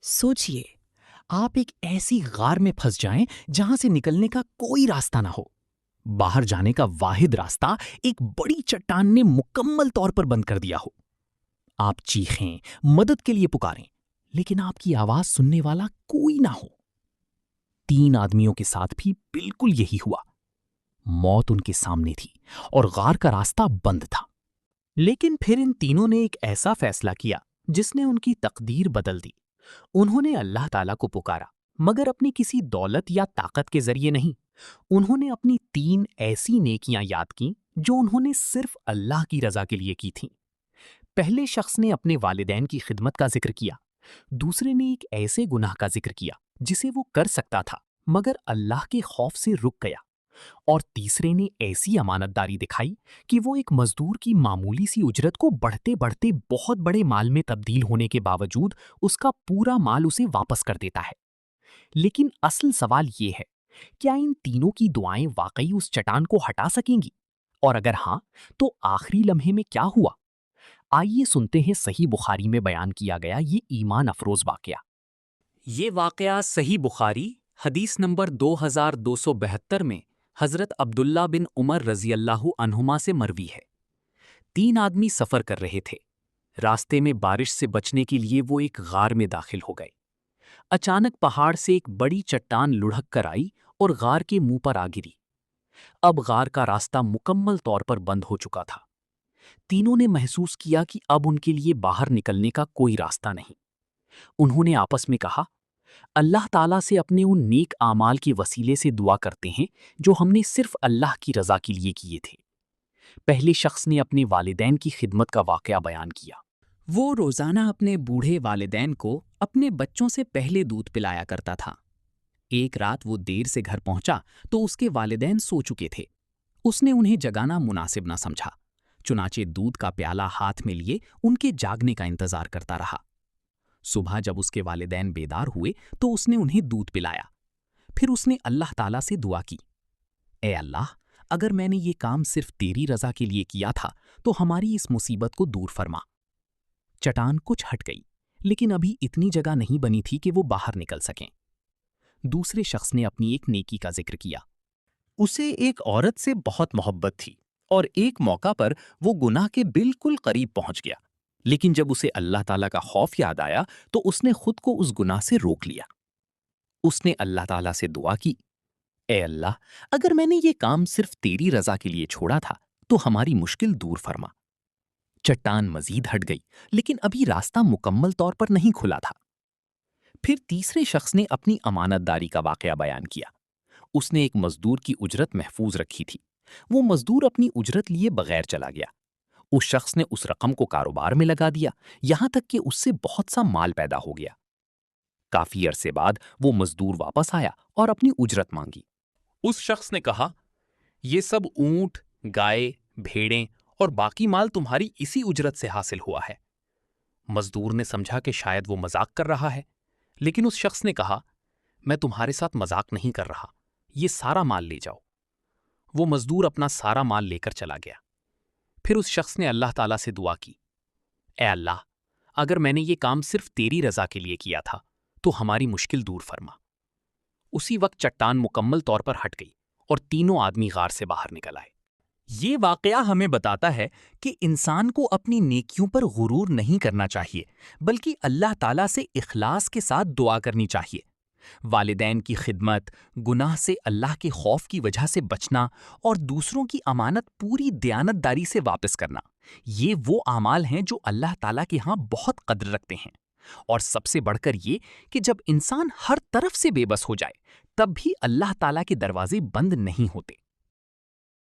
सोचिए, आप एक ऐसी गार में फंस जाएं जहां से निकलने का कोई रास्ता ना हो। बाहर जाने का वाहिद रास्ता एक बड़ी चट्टान ने मुकम्मल तौर पर बंद कर दिया हो। आप चीखें, मदद के लिए पुकारें, लेकिन आपकी आवाज सुनने वाला कोई ना हो। 3 आदमियों के साथ भी बिल्कुल यही हुआ। मौत उनके सामने थी और गार का रास्ता बंद था। लेकिन फिर इन तीनों ने एक ऐसा फैसला किया जिसने उनकी तकदीर बदल दी। उन्होंने अल्लाह ताला को पुकारा, मगर अपनी किसी दौलत या ताकत के जरिए नहीं। उन्होंने अपनी 3 ऐसी नेकियां याद की जो उन्होंने सिर्फ अल्लाह की रजा के लिए की थीं। पहले शख्स ने अपने वालिदैन की खिदमत का जिक्र किया। दूसरे ने एक ऐसे गुनाह का जिक्र किया जिसे वो कर सकता था मगर अल्लाह के खौफ से रुक गया। और तीसरे ने ऐसी अमानतदारी दिखाई कि वो एक मजदूर की मामूली सी उजरत को बढ़ते बढ़ते बहुत बड़े माल में तब्दील होने के बावजूद उसका पूरा माल उसे वापस कर देता है। लेकिन असल सवाल ये है, क्या इन तीनों की दुआएं वाकई उस चट्टान को हटा सकेंगी? और अगर हाँ, तो आखिरी लम्हे में क्या हुआ? आइए सुनते हैं सही बुखारी में बयान किया गया ये ईमान अफरोज वाकया। ये वाकया सही बुखारी हदीस नंबर 2272 में हजरत अब्दुल्ला बिन उमर रजी अल्लाहु अन्हुमा से मरवी है। 3 आदमी सफर कर रहे थे। रास्ते में बारिश से बचने के लिए वो एक गार में दाखिल हो गए। अचानक पहाड़ से एक बड़ी चट्टान लुढ़क कर आई और गार के मुंह पर आ गिरी। अब गार का रास्ता मुकम्मल तौर पर बंद हो चुका था। तीनों ने महसूस किया कि अब उनके लिए बाहर निकलने का कोई रास्ता नहीं। उन्होंने आपस में कहा, अल्लाह ताला से अपने उन नेक आमाल के वसीले से दुआ करते हैं जो हमने सिर्फ अल्लाह की रजा के लिए किए थे। पहले शख्स ने अपने वालिदैन की खिदमत का वाकया बयान किया। वो रोजाना अपने बूढ़े वालिदैन को अपने बच्चों से पहले दूध पिलाया करता था। एक रात वो देर से घर पहुंचा तो उसके वालिदैन सो चुके थे। उसने उन्हें जगाना मुनासिब ना समझा, चुनाचे दूध का प्याला हाथ में लिए उनके जागने का इंतजार करता रहा। सुबह जब उसके वालिदैन बेदार हुए तो उसने उन्हें दूध पिलाया। फिर उसने अल्लाह ताला से दुआ की, ए अल्लाह, अगर मैंने ये काम सिर्फ तेरी रजा के लिए किया था तो हमारी इस मुसीबत को दूर फरमा। चट्टान कुछ हट गई, लेकिन अभी इतनी जगह नहीं बनी थी कि वो बाहर निकल सकें। दूसरे शख्स ने अपनी एक नेकी का जिक्र किया। उसे एक औरत से बहुत मोहब्बत थी और एक मौका पर वो गुनाह के बिल्कुल करीब पहुंच गया। लेकिन जब उसे अल्लाह ताला का खौफ याद आया तो उसने खुद को उस गुनाह से रोक लिया। उसने अल्लाह ताला से दुआ की, ए अल्लाह, अगर मैंने ये काम सिर्फ तेरी रजा के लिए छोड़ा था तो हमारी मुश्किल दूर फरमा। चट्टान मजीद हट गई, लेकिन अभी रास्ता मुकम्मल तौर पर नहीं खुला था। फिर तीसरे शख्स ने अपनी अमानतदारी का वाकया बयान किया। उसने एक मजदूर की उजरत महफूज रखी थी। वो मजदूर अपनी उजरत लिए बगैर चला गया। उस शख्स ने उस रकम को कारोबार में लगा दिया, यहां तक कि उससे बहुत सा माल पैदा हो गया। काफी अरसे बाद वो मजदूर वापस आया और अपनी उजरत मांगी। उस शख्स ने कहा, ये सब ऊंट, गाय, भेड़ें और बाकी माल तुम्हारी इसी उजरत से हासिल हुआ है। मजदूर ने समझा कि शायद वो मजाक कर रहा है, लेकिन उस शख्स ने कहा, मैं तुम्हारे साथ मजाक नहीं कर रहा, ये सारा माल ले जाओ। वो मजदूर अपना सारा माल लेकर चला गया। फिर उस शख्स ने अल्लाह ताला से दुआ की, ए अल्लाह, अगर मैंने ये काम सिर्फ तेरी रजा के लिए किया था तो हमारी मुश्किल दूर फरमा। उसी वक्त चट्टान मुकम्मल तौर पर हट गई और 3 आदमी गार से बाहर निकल आए। ये वाकया हमें बताता है कि इंसान को अपनी नेकियों पर गुरूर नहीं करना चाहिए, बल्कि अल्लाह ताला से इखलास के साथ दुआ करनी चाहिए। वालिदैन की खिदमत, गुनाह से अल्लाह के खौफ की वजह से बचना और दूसरों की अमानत पूरी दयानतदारी से वापस करना, ये वो आमाल हैं जो अल्लाह ताला के यहाँ बहुत कद्र रखते हैं। और सबसे बढ़कर ये कि जब इंसान हर तरफ से बेबस हो जाए तब भी अल्लाह ताला के दरवाजे बंद नहीं होते।